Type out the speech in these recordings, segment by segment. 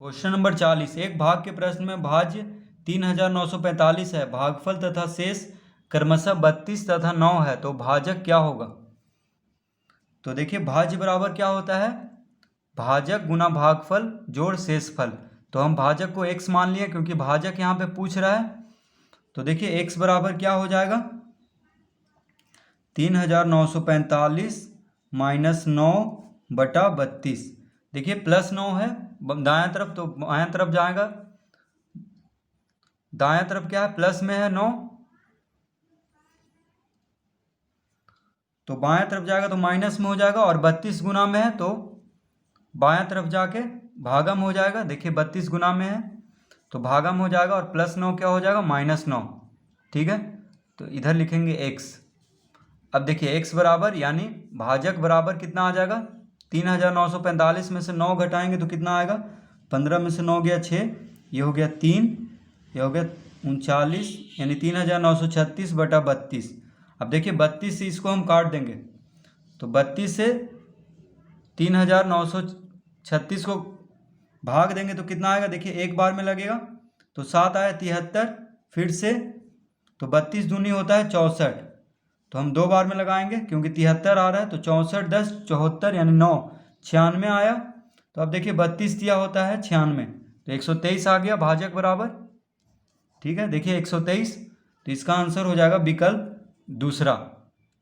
Question number 40। एक भाग के प्रश्न में भाज्य 3945 है, भागफल तथा शेष क्रमशः 32 तथा 9 है, तो भाजक क्या होगा। तो देखिए भाज्य बराबर क्या होता है, भाजक गुना भागफल जोड़ शेषफल। तो हम भाजक को x मान लिए क्योंकि भाजक यहाँ पे पूछ रहा है। तो देखिए x बराबर क्या हो जाएगा, 3945 माइनस 9 बटा 32। देखिए प्लस 9 है दायां तरफ, तो बायां तरफ जाएगा। दायां तरफ क्या है, प्लस में है 9, तो बायां तरफ जाएगा तो माइनस में हो जाएगा, और 32 गुना में है तो बायां तरफ जाके भागम हो जाएगा। देखिए 32 गुना में है तो भागम हो जाएगा, और प्लस 9 क्या हो जाएगा, -9। ठीक है, तो इधर लिखेंगे x। अब देखिए x बराबर यानी भाजक बराबर कितना आ जाएगा, 3945 में से 9 घटाएंगे तो कितना आएगा, 15 में से 9 गया 6, ये हो गया 3, ये हो गया 39, यानी 3936 बटा 32। अब देखिए 32 से इसको हम काट देंगे, तो 32 से 3936 को भाग देंगे तो कितना आएगा, देखिए एक बार में लगेगा तो 7 आया 73, फिर से तो 32 दूनी होता है 64, तो हम 2 बार में लगाएंगे क्योंकि 73 आ रहा है, तो 64 10 74 यानी 9 96 आया। तो अब देखिए 32 दिया होता है 96, तो 123 आ गया भाजक बराबर। ठीक है, देखिए 123, तो इसका आंसर हो जाएगा विकल्प दूसरा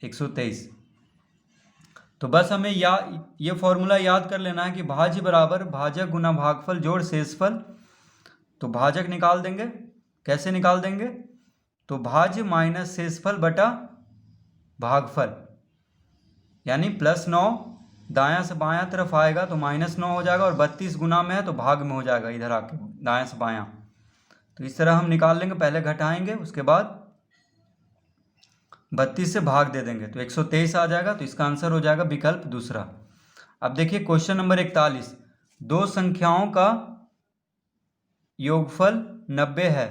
123। तो बस हमें ये फॉर्मूला याद कर लेना है कि भाज्य बराबर भाजक गुना भागफल जोड़ शेषफल। तो भाजक निकाल देंगे, कैसे निकाल देंगे, तो भाज्य माइनस शेषफल बटा भागफल, यानी +9 दायां से बायां तरफ आएगा तो -9 हो जाएगा, और 32 गुना में है तो भाग में हो जाएगा इधर आके दायां से बायां। तो इस तरह हम निकाल लेंगे, पहले घटाएंगे उसके बाद 32 से भाग दे देंगे तो 123 आ जाएगा, तो इसका आंसर हो जाएगा विकल्प दूसरा। अब देखिए क्वेश्चन नंबर 41। दो संख्याओं का योगफल 90 है,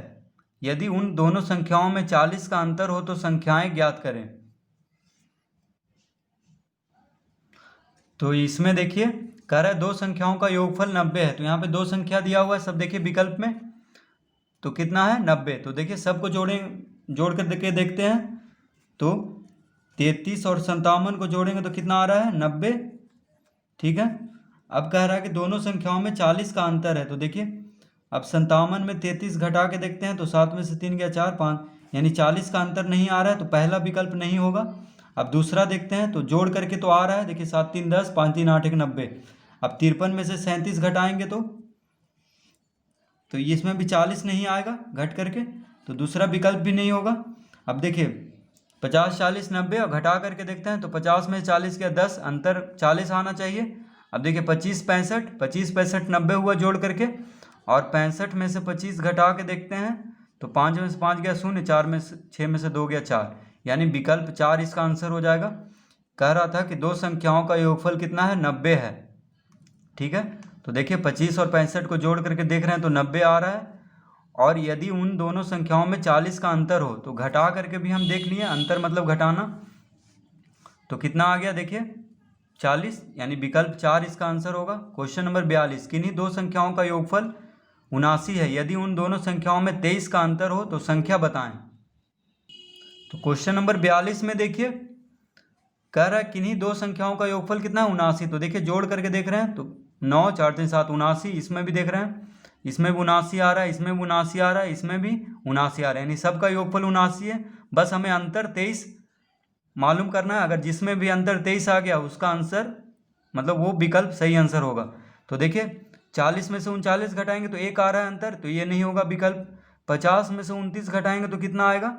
यदि उन दोनों संख्याओं में 40 का अंतर हो तो संख्याएं ज्ञात करें। तो इसमें देखिए कह रहा है दो संख्याओं का योगफल 90 है, तो यहाँ पे दो संख्या दिया हुआ है सब, देखिए विकल्प में तो कितना है 90। तो देखिए सबको जोड़ कर देखते हैं, तो 33 और 57 को जोड़ेंगे तो कितना आ रहा है 90। ठीक है, अब कह रहा है कि दोनों संख्याओं में 40 का अंतर है, तो देखिए अब 57 में 33 घटा के देखते हैं तो 7 में से 3 गया 4 5, यानी 40 का अंतर नहीं आ रहा है, तो पहला विकल्प नहीं होगा। अब दूसरा देखते हैं, तो जोड़ करके तो आ रहा है, देखिए 7 3 10 5 3 8 1 90। अब 53 में से 37 घटाएंगे तो इसमें भी 40 नहीं आएगा घट करके, तो दूसरा विकल्प भी नहीं होगा। अब देखिए 50 40 90 और घटा करके देखते हैं, तो 50 में 40 के 10 अंतर 40 आना चाहिए। अब देखिए 25 65 25 65 90 हुआ जोड़ करके, और 65 में से 25 घटा के देखते हैं तो 5 में से 5 गया 0, 4 में से 6 में से 2 गया 4, यानी विकल्प 4 इसका आंसर हो जाएगा। कह रहा था कि दो संख्याओं का योगफल कितना है 90 है। ठीक है, तो देखिए 25 और 65 को जोड़ करके देख रहे हैं तो 90 आ रहा है, और यदि उन दोनों संख्याओं में 40 का अंतर हो तो घटा करके भी हम देख लिए, अंतर मतलब घटाना, तो कितना आ गया देखिए 40, यानी विकल्प 4 इसका आंसर होगा। Question number 42। किन्हीं दो संख्याओं का योगफल 79 है, यदि उन दोनों संख्याओं में 23 का अंतर हो तो संख्या बताएं। तो क्वेश्चन नंबर 42 में देखिए कह रहा है किन्हीं दो संख्याओं का योगफल कितना है 79। तो देखिए जोड़ करके देख रहे हैं तो 9 4 3 7 79, इसमें भी देख रहे हैं, इसमें भी 79 आ रहा है, इसमें भी 79 आ रहा है, इसमें भी 79 आ रहा है, यानी सबका योगफल 79 है। बस हमें अंतर 23 मालूम करना है, अगर जिसमें भी अंतर 23 आ गया उसका आंसर मतलब वो विकल्प सही आंसर होगा। तो देखिए 40 में से 39 घटाएंगे तो 1 आ रहा है अंतर, तो ये नहीं होगा विकल्प। 50 में से 29 घटाएंगे तो कितना आएगा,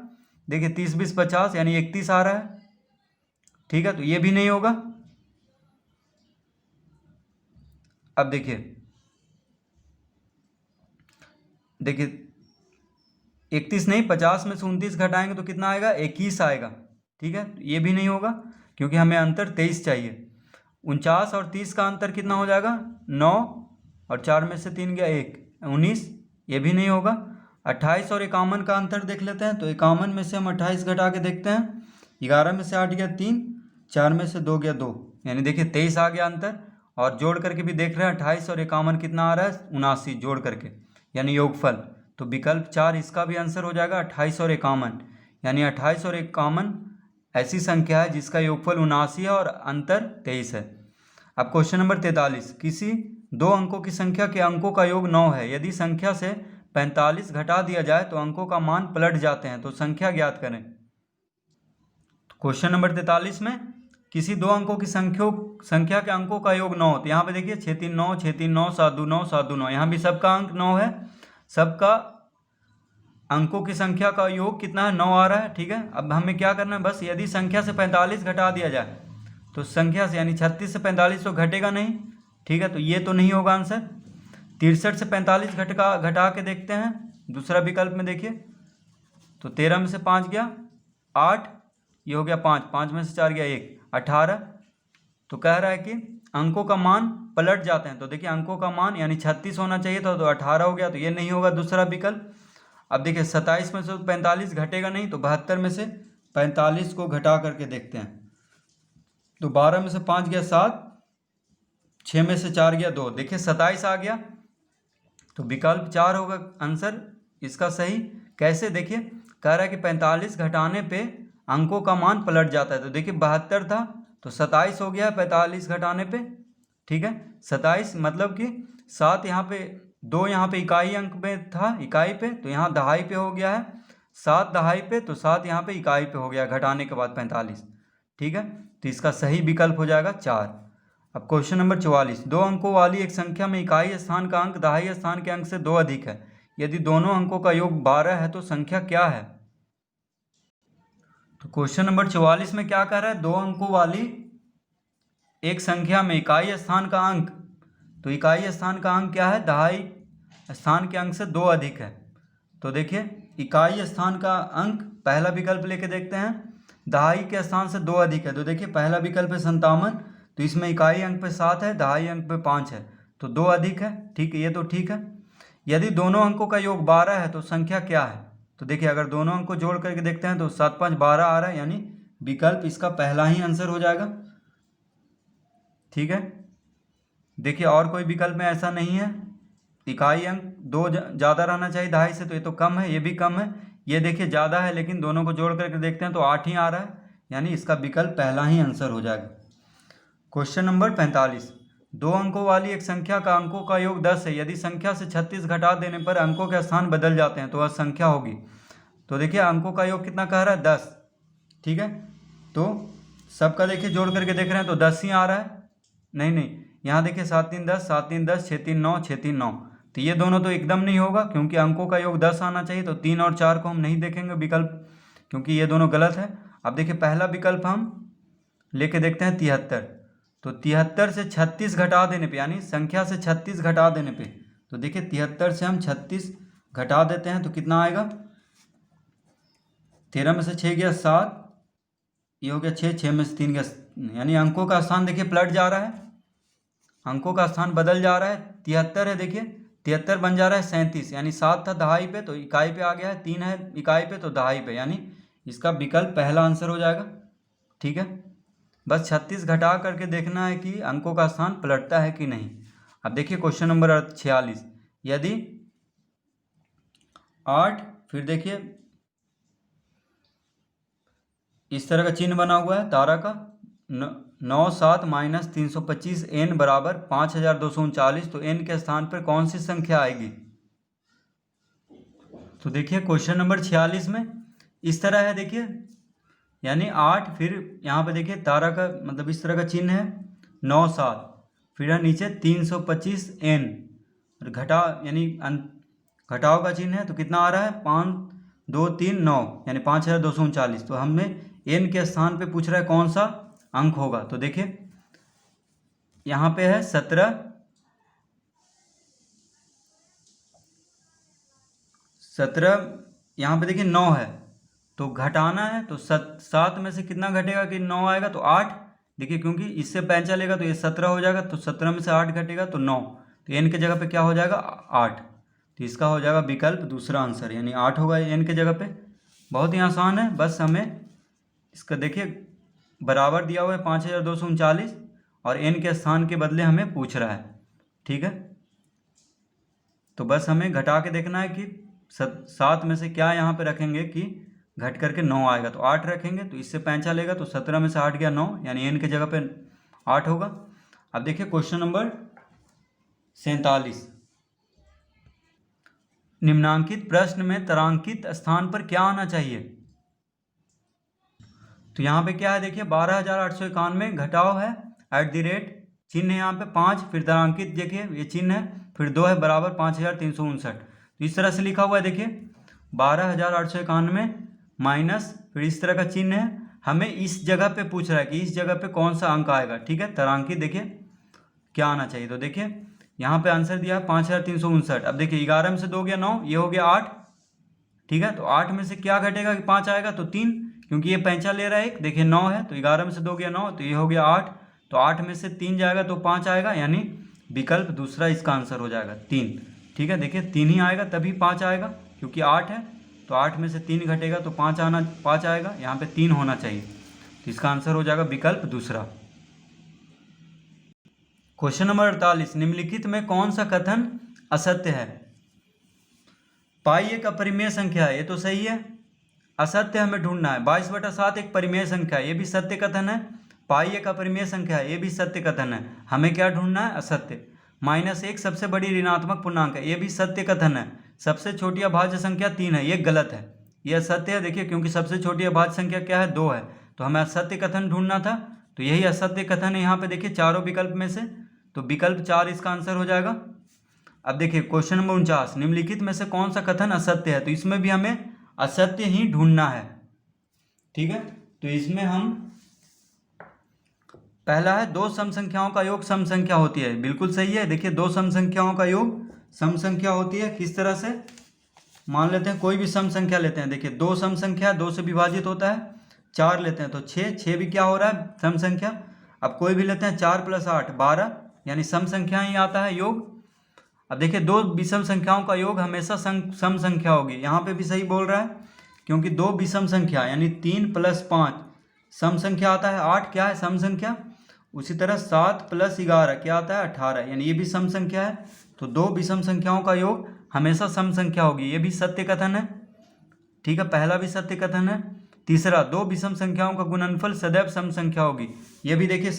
देखिए 30 20 50 यानी 31 आ रहा है। ठीक है, तो ये भी नहीं होगा। अब देखिए 31 नहीं, 50 में से 29 घटाएंगे तो कितना आएगा 21 आएगा। ठीक है, तो ये भी नहीं होगा क्योंकि हमें अंतर 23 चाहिए। 49 और 30 का अंतर कितना हो जाएगा 9, और 4 में से 3 गया 1 19, ये भी नहीं होगा। 28 और 51 का अंतर देख लेते हैं, तो 51 में से हम 28 घटा के देखते हैं, 11 में से 8 गया 3, 4 में से 2 गया 2, यानी देखिए 23 आ गया अंतर। और जोड़ करके भी देख रहे हैं 28 और 51 कितना आ रहा है 79 जोड़ करके यानी योगफल। तो विकल्प 4 इसका भी आंसर हो जाएगा 28 और 51, यानी 28 और 51 ऐसी संख्या है जिसका योगफल 79 है और अंतर 23 है। अब क्वेश्चन नंबर 43, किसी दो अंकों की संख्या के अंकों का योग 9 है, यदि संख्या से 45 घटा दिया जाए तो अंकों का मान पलट जाते हैं, तो संख्या ज्ञात करें। क्वेश्चन नंबर 43 में किसी दो अंकों की संख्या के अंकों का योग 9, तो यहाँ पे देखिए 6 3 9, 6 3 9, 7 2 9, 7 2 9, यहाँ भी सबका अंक 9 है, सबका अंकों की संख्या का योग कितना है 9 आ रहा है। ठीक है, अब हमें क्या करना है, बस यदि संख्या से 45 घटा दिया जाए तो संख्या से यानी 36 से 45 तो घटेगा नहीं। ठीक है, तो ये तो नहीं होगा आंसर। 63 से 45 घटा के देखते हैं दूसरा विकल्प में, देखिए तो 13 में से 5 गया 8, ये हो गया 5, 5 में से 4 गया 1, 18। तो कह रहा है कि अंकों का मान पलट जाते हैं, तो देखिए अंकों का मान यानी 36 होना चाहिए था, तो 18 हो गया, तो ये नहीं होगा दूसरा विकल्प। अब देखिए 27 में से 45 घटेगा नहीं, तो 72 में से 45 को घटा करके देखते हैं, तो 12 में से 5 गया 7, 6 में से 4 गया 2, देखिए 27 आ गया, तो विकल्प 4 होगा आंसर इसका सही। कैसे, देखिए कह रहा है कि 45 घटाने पे अंकों का मान पलट जाता है, तो देखिए 72 था तो 27 हो गया 45 घटाने पे। ठीक है, 27 मतलब कि 7 यहाँ पे 2 यहाँ पे इकाई अंक में था, इकाई पे, तो यहाँ दहाई पे हो गया है, 7 दहाई पे, तो 7 यहाँ पे इकाई पे हो गया घटाने के बाद 45। ठीक है, तो इसका सही विकल्प हो जाएगा 4। अब क्वेश्चन नंबर 44, दो अंकों वाली एक संख्या में इकाई स्थान का अंक दहाई स्थान के अंक से 2 अधिक है, यदि दोनों अंकों का योग 12 है तो संख्या क्या है। तो क्वेश्चन नंबर 44 में क्या कह रहा है, दो अंकों वाली एक संख्या में इकाई स्थान का अंक, तो इकाई स्थान का अंक क्या है, दहाई स्थान के अंक से 2 अधिक है। तो देखिए इकाई स्थान का अंक पहला विकल्प लेके देखते हैं, दहाई के स्थान से 2 अधिक है, तो देखिए पहला विकल्प है 57, तो इसमें इकाई अंक पे 7 है, दहाई अंक पे 5 है, तो 2 अधिक है। ठीक है, ये तो ठीक है। यदि दोनों अंकों का योग 12 है तो संख्या क्या है, तो देखिए अगर दोनों अंक को जोड़ करके देखते हैं तो 7 5 12 आ रहा है, यानी विकल्प इसका पहला ही आंसर हो जाएगा। ठीक है, देखिए और कोई विकल्प में ऐसा नहीं है, इकाई अंक 2 ज़्यादा रहना चाहिए दहाई से, तो ये तो कम है, ये भी कम है, ये देखिए ज़्यादा है, लेकिन दोनों को जोड़ करके देखते हैं तो 8 ही आ रहा है, यानी इसका विकल्प पहला ही आंसर हो जाएगा। क्वेश्चन नंबर 45, दो अंकों वाली एक संख्या का अंकों का योग 10 है, यदि संख्या से 36 घटा देने पर अंकों के स्थान बदल जाते हैं तो वह संख्या होगी। तो देखिए अंकों का योग कितना कह रहा है 10। ठीक है, तो सबका देखिए जोड़ करके देख रहे हैं तो 10 ही आ रहा है, नहीं यहाँ देखिए 7 3 10, 7 3 10, 6 3 9, 6 3 9, तो ये दोनों तो एकदम नहीं होगा क्योंकि अंकों का योग 10 आना चाहिए, तो 3 और 4 को हम नहीं देखेंगे विकल्प क्योंकि ये दोनों गलत है। अब देखिए पहला विकल्प हम लेके देखते हैं 73, तो 73 से 36 घटा देने पे यानी संख्या से 36 घटा देने पे, तो देखिए 73 से हम 36 घटा देते हैं तो कितना आएगा, 13 में से 6 गया 7, ये हो गया 6, 6 में से 3 गया, यानी अंकों का स्थान देखिए पलट जा रहा है, अंकों का स्थान बदल जा रहा है। 73 है, देखिए 73 बन जा रहा है 37, यानी 7 था दहाई पे तो इकाई पे आ गया है, 3 है इकाई पे तो दहाई पे, यानी इसका विकल्प पहला आंसर हो जाएगा। ठीक है, बस 36 घटा करके देखना है कि अंकों का स्थान पलटता है कि नहीं। अब देखिए क्वेश्चन नंबर 46, यदि 8 फिर देखिए इस तरह का चिन्ह बना हुआ है तारा का 9 7 माइनस 325 n बराबर 5239, तो n के स्थान पर कौन सी संख्या आएगी। तो देखिए क्वेश्चन नंबर 46 में इस तरह है, देखिए यानी 8 फिर यहाँ पे देखिए तारा का मतलब इस तरह का चिन्ह है 9 7, फिर है नीचे 325 n और घटा यानी घटाव का चिन्ह है, तो कितना आ रहा है 5 2 3 9 यानी 5239, तो हमें n के स्थान पे पूछ रहा है कौन सा अंक होगा। तो देखिए यहाँ पे है 17, 17 यहाँ पे देखिए 9 है तो घटाना है, तो 7 में से कितना घटेगा कि 9 आएगा तो 8, देखिए क्योंकि इससे 5 चलेगा तो ये 17 हो जाएगा, तो 17 में से 8 घटेगा तो 9, तो n के जगह पे क्या हो जाएगा 8, तो इसका हो जाएगा विकल्प दूसरा आंसर, यानी 8 होगा n के जगह पे। बहुत ही आसान है, बस हमें इसका देखिए बराबर दिया हुआ है 5239 और n के स्थान के बदले हमें पूछ रहा है। ठीक है, तो बस हमें घटा के देखना है कि 7 में से क्या यहाँ पे रखेंगे कि घट करके 9 आएगा। तो 8 रखेंगे तो इससे 5 लेगा तो 17 में से 8 गया 9, यानी n की जगह पे 8 होगा। अब देखिए क्वेश्चन नंबर 47, निम्नांकित प्रश्न में तारांकित स्थान पर क्या आना चाहिए। तो यहाँ पे क्या है देखिए 12,891 घटाव है @ चिन्ह है यहाँ पे 5, फिर तारांकित देखिए ये चिन्ह है, फिर 2 है बराबर 5,359। तो इस तरह से लिखा हुआ है देखिए 12,891 माइनस फिर इस तरह का चिन्ह है। हमें इस जगह पे पूछ रहा है कि इस जगह पे कौन सा अंक आएगा। ठीक है, तारांकित देखिए क्या आना चाहिए। तो देखिए यहाँ पे आंसर दिया है 5,359। अब देखिए 11 में से 2 गया 9, ये हो गया 8। ठीक है, तो 8 में से क्या घटेगा कि 5 आएगा तो 3, क्योंकि ये 5 ले रहा है एक, देखिए 9 है तो 11 में से 2 गया 9, तो ये हो गया 8। तो 8 में से 3 जाएगा तो 5 आएगा, यानी विकल्प दूसरा इसका आंसर हो जाएगा 3। ठीक है, देखिए 3 ही आएगा तभी 5 आएगा, क्योंकि 8 है तो 8 में से 3 घटेगा तो 5 आएगा, यहाँ पे 3 होना चाहिए। तो इसका आंसर हो जाएगा विकल्प दूसरा। क्वेश्चन नंबर 48, निम्नलिखित में कौन सा कथन असत्य है। पाई एक अपरिमेय संख्या है, ये तो सही है। असत्य हमें ढूंढना है। 22/7 एक परिमेय संख्या है, ये भी सत्य कथन है। पाई एक अपरिमेय संख्या है, ये भी सत्य कथन है। हमें क्या ढूंढना है, असत्य। -1 सबसे बड़ी ऋणात्मक पूर्णांक है, ये भी सत्य कथन है। सबसे छोटी अभाज्य संख्या 3 है, ये गलत है, ये असत्य है। देखिए क्योंकि सबसे छोटी अभाज्य संख्या क्या है, 2 है, तो हमें असत्य कथन ढूंढना था, तो यही असत्य कथन है यहाँ पे देखिए चारों विकल्प में से, तो विकल्प 4 इसका आंसर हो जाएगा। अब देखिए क्वेश्चन नंबर 49, निम्नलिखित में से कौन सा कथन असत्य है। तो इसमें भी हमें असत्य ही ढूंढना है। ठीक है, तो इसमें हम पहला है 2 सम संख्याओं का योग सम संख्या होती है, बिल्कुल सही है। देखिए 2 सम संख्याओं का योग सम संख्या होती है, किस तरह से मान लेते हैं, कोई भी सम संख्या लेते हैं। देखिए 2 सम संख्या 2 से विभाजित होता है, 4 लेते हैं तो 6 भी क्या हो रहा है, सम संख्या। अब कोई भी लेते हैं 4 + 8 12, यानी सम संख्या ही आता है योग। अब देखिए 2 विषम संख्याओं का योग हमेशा सम संख्या होगी, यहाँ पे भी सही बोल रहा है, क्योंकि 2 विषम संख्या यानी 3 + 5 सम संख्या आता है 8, क्या है सम संख्या। उसी तरह 7 + 11 क्या आता है 18, यानी ये भी सम संख्या है। तो 2 विषम संख्याओं का योग हमेशा सम संख्या होगी, ये भी सत्य कथन है। ठीक है, पहला भी सत्य कथन है। तीसरा 2 विषम संख्याओं का गुणनफल सदैव सम संख्या होगी, ये भी देखिए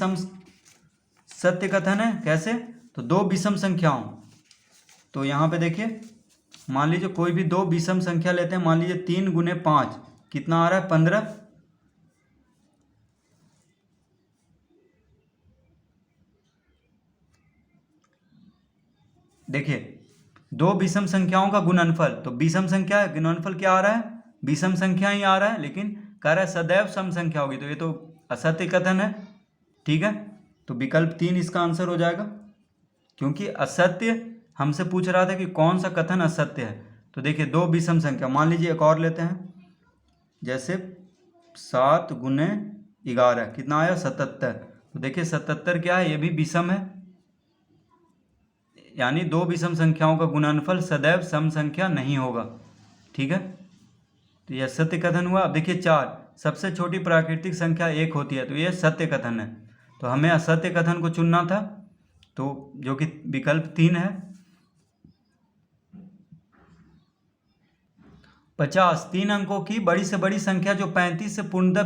सत्य कथन है। कैसे, तो 2 विषम संख्याओं, तो यहाँ पे देखिए मान लीजिए कोई भी 2 विषम संख्या लेते हैं, मान लीजिए 3 × 5 कितना आ रहा है 15। देखिए 2 विषम संख्याओं का गुणनफल, तो विषम संख्या है, गुणनफल क्या आ रहा है, विषम संख्या ही आ रहा है, लेकिन कह रहा है सदैव सम संख्या होगी, तो ये तो असत्य कथन है। ठीक है, तो विकल्प 3 इसका आंसर हो जाएगा, क्योंकि असत्य हमसे पूछ रहा था कि कौन सा कथन असत्य है। तो देखिए 2 विषम संख्या, मान लीजिए एक और लेते हैं, जैसे 7 × 11 कितना आया 77। तो देखिए 77 क्या है, ये भी विषम है, यानी 2 विषम संख्याओं का गुणनफल सदैव सम संख्या नहीं होगा। ठीक है, तो यह सत्य कथन हुआ। अब देखिए 4 सबसे छोटी प्राकृतिक संख्या 1 होती है, तो यह सत्य कथन है, तो हमें असत्य कथन को चुनना था, तो जो कि विकल्प 3 है। 50 3 अंकों की बड़ी से बड़ी संख्या जो 35 से पूर्णतः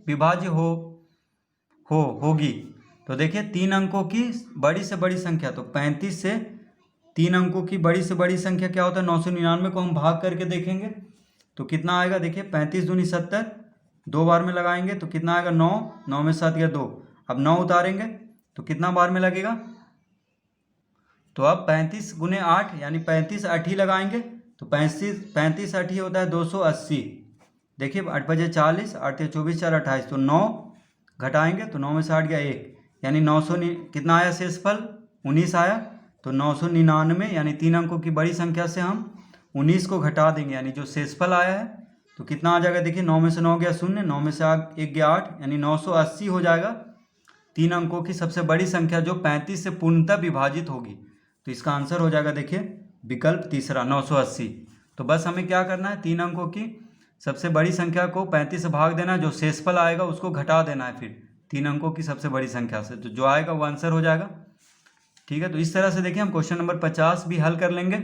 विभाज्य होगी। तो देखिए 3 अंकों की बड़ी से बड़ी संख्या, तो 35 से 3 अंकों की बड़ी से बड़ी संख्या क्या होता है 999 को हम भाग करके देखेंगे तो कितना आएगा। देखिए 35 दूनी 70, 2 बार में लगाएंगे तो कितना आएगा 9, 9 में 7 या 2। अब 9 उतारेंगे तो कितना बार में लगेगा, तो अब 35 × 8 यानी 35 8 लगाएंगे तो 35 8 होता है 280। देखिए 8 × 5 = 40, 8 × 24 4 28, तो 9 घटाएंगे तो 9 में से 8 गया 1, यानी 900 कितना आया शेषफल 19 आया। तो 999 यानी 3 अंकों की बड़ी संख्या से हम 19 को घटा देंगे, यानी जो शेषफल आया है तो कितना आ जाएगा। देखिए 9 में से 9 गया 0, 9 में से 1 गया 8, यानी 980 हो जाएगा 3 अंकों की सबसे बड़ी संख्या जो 35 से पूर्णतः विभाजित होगी। तो इसका आंसर हो जाएगा देखिए विकल्प तीसरा 980। तो बस हमें क्या करना है, 3 अंकों की सबसे बड़ी संख्या को 35 से भाग देना है, जो शेषफल आएगा उसको घटा देना है फिर 3 अंकों की सबसे बड़ी संख्या से, तो जो आएगा वो आंसर हो जाएगा। ठीक है, तो इस तरह से देखिए हम क्वेश्चन नंबर 50 भी हल कर लेंगे।